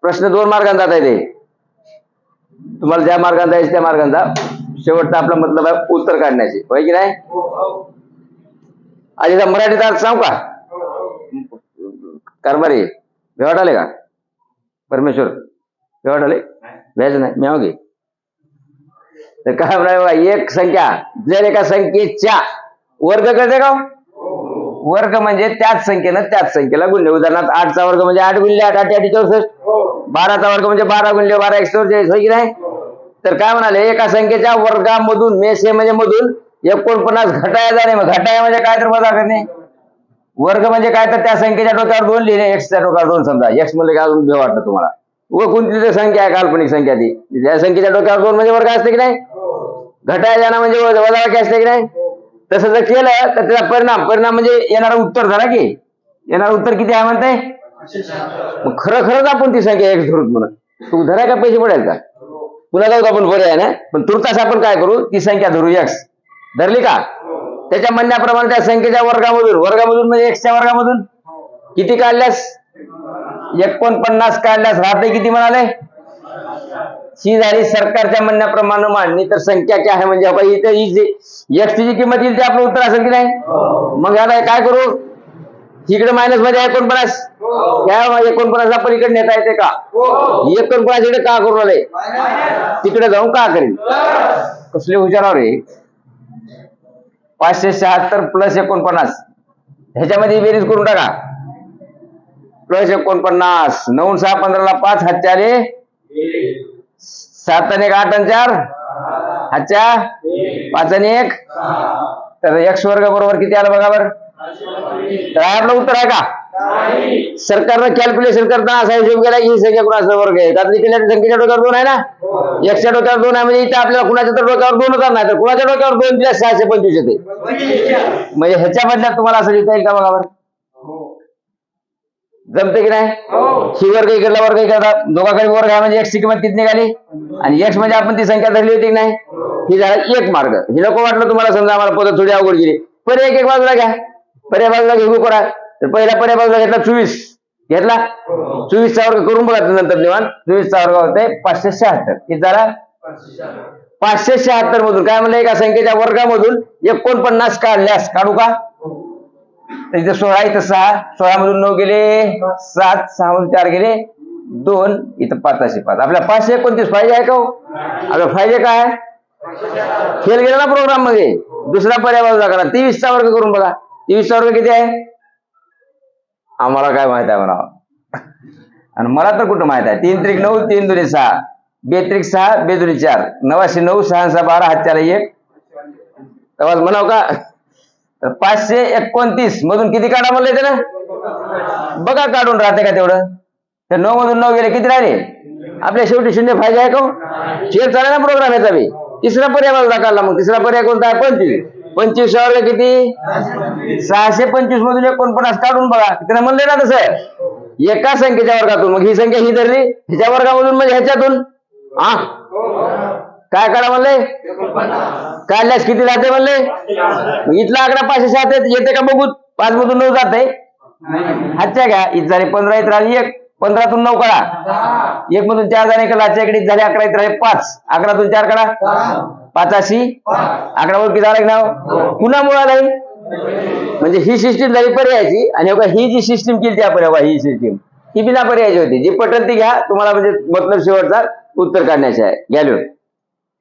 प्रश्न 2 मार्गाने जाता येते, तुम्हाला ज्या मार्गाने जायचं त्या मार्गाने जा. शेवटचा आपला मतलब आहे उत्तर काढण्याचे, होय की नाही. आधी मराठीत अर्थ सांगू का. कारभारी भेवाट आले का परमेश्वर, भेवाट आले व्याज नाही म्याव घे. तर काय म्हणा, एक संख्या जर एका संख्येच्या वर्ग करते का. वर्ग म्हणजे त्याच संख्येनं त्याच संख्येला गुणले. उदाहरणार्थ 8चा वर्ग म्हणजे 8 गुणले 8 8 64. 12चा वर्ग म्हणजे 12 गुणले 12 144, होय की नाही. तर काय म्हणाले, एका संख्येच्या वर्गामधून मेसे म्हणजे मधून 49 घटाया जाणे. मग घटाया म्हणजे काय तर वजा करणे. वर्ग म्हणजे काय तर त्या संख्येच्या डोक्यावर 2 लिहिणे, एक्सच्या डोक्यावर 2 समजा. एक्स म्हणजे काय अजून वाटतं तुम्हाला. व कोणती संख्या आहे काल्पनिक संख्या ती, त्या संख्येच्या डोक्यावर 2 म्हणजे वर्ग असते की नाही. घटाया जाणं म्हणजे वजाबाकी असते की नाही. तसं जर केलं तर त्याचा परिणाम म्हणजे येणारं उत्तर झाला की येणारं उत्तर किती आहे म्हणते. मग खरंच आपण ती संख्या एक्स धरूच म्हणून तू धराय का पैसे पडेल का. पुन्हा जाऊ आपण बरे आहे ना, पण तुर्तास आपण काय करू, ती संख्या धरू एक्स. धरली का. त्याच्या म्हणण्याप्रमाणे त्या संख्येच्या वर्गामधून म्हणजे एक्सच्या वर्गामधून किती काढल्यास 49 काढल्यास राहते किती म्हणाले. ही झाली सरकारच्या म्हणण्याप्रमाणे मांडणी. तर संख्या काय आहे म्हणजे एक्सची जी किंमत येईल ते आपलं उत्तर असेल की नाही. मग आता काय करू, इकडे मायनस मध्ये 49, या 49 पलीकडे नेता येते का. 49 इकडे का करू आले, तिकडे जाऊन का करेल. कसले हुशार रे. 576 प्लस 49 ह्याच्यामध्ये बेरीज करून टाका. प्लस 49 9 6 15 5 हातच्या आले 7 आणि 1 8 आणि 4 हातच्या 5 आणि 1. तर एक्स वर्ग बरोबर किती आलं बघा बरं. तर आपलं उत्तर आहे का. सरकारनं कॅल्क्युलेशन करताना असा हिशोब केला की ही संख्या कुणाचा वर्ग आहे. कारण संख्येच्या डोक्यावर 2 आहे ना, एक्सच्या डोक्यावर 2 आहे म्हणजे इथे आपल्याला कुणाच्या तर डोक्यावर 2 होणार नाही, तर कुणाच्या डोक्यावर 2 दिल्या 625 येते. म्हणजे ह्याच्या बदल्यात तुम्हाला असं लिहिता येईल का बघा बरं. जमते की नाही. ही वर्ग इकडला वर्ग इकडला, दोघांकडे वर्ग आहे म्हणजे एक्सची किंमत किती निघाली. आणि एक्स म्हणजे आपण ती संख्या धरली होती की नाही. ही झाला एक मार्ग. हे नको वाटलं तुम्हाला समजा आम्हाला पद्धत थोडी अवघड गेली. पर्याय एक बाजूला घ्या, पर्याय बाजूला घेऊ करा. तर पहिला पर्याय बाजूला घेतला 24 घेतला. 24चा वर्ग करून बघा नंतर निवांत. 24चा वर्ग होते 576. किती झाला 576 मधून काय म्हणलं, एका संख्येच्या वर्गामधून 49 काढल्यास काढू का. तर इथे 16 इथं 6, 16 मधून 9 गेले 7, 6 मधून 4 गेले 2, इथं 505. आपल्याला 529 पाहिजे आहे का. आपल्याला पाहिजे काय, फेल गेला ना प्रोग्राम मध्ये. दुसरा पर्याय बाजूला करा, 23चा वर्ग करून बघा. 23चा वर्ग किती आहे आम्हाला काय माहित आहे म्हणा. आणि मला तर कुठं माहित आहे. 3 त्रिक 9, 3 दुनी 6, 2 त्रिक 6, 2 दुनी 4, 9 9, 6 6 12, हातच्याला 1. तेव्हा म्हणाव का. तर 529 मधून किती काढा म्हणलं येते ना, बघा काढून राहते का तेवढं. तर 9 मधून 9 गेले किती राहिले आपल्या शेवटी 0 फायदा आहे का. शेअर चालेल ना प्रोग्राम याचा बी. तिसरा पर्याय बाजूला काढला. मग तिसरा पर्याय कोणता आहे 25. 25 वर्ग किती 625 मधून 49 काढून बघा. त्यानं म्हणले ना तसं एका संख्येच्या वर्गातून. मग ही संख्या ही धरली ह्याच्या वर्गामधून म्हणजे ह्याच्यातून काय काढा म्हणले, काढल्यास किती जाते म्हणले. इथला आकडा 507 येते का बघू. 5 मधून 9 जाते हातच्या घ्या. इथं झाले 15, इथं राहिले 1, 15तून 9 काढा. 1 मधून 4 जाणे का लाच्या इकडे झाले 11, इथं राहिले 5, 11तून 4 काढा 85. आकडा ओळखी झाला की नाव पुन्हा मुळाला. म्हणजे ही सिस्टीम झाली पर्यायाची. आणि ही जी सिस्टीम केली आपण ही सिस्टीम ही बिना पर्यायाची होती. जी पटल ती घ्या तुम्हाला, म्हणजे मतलब शेवटचा उत्तर काढण्याचे आहे. घ्या लिहून.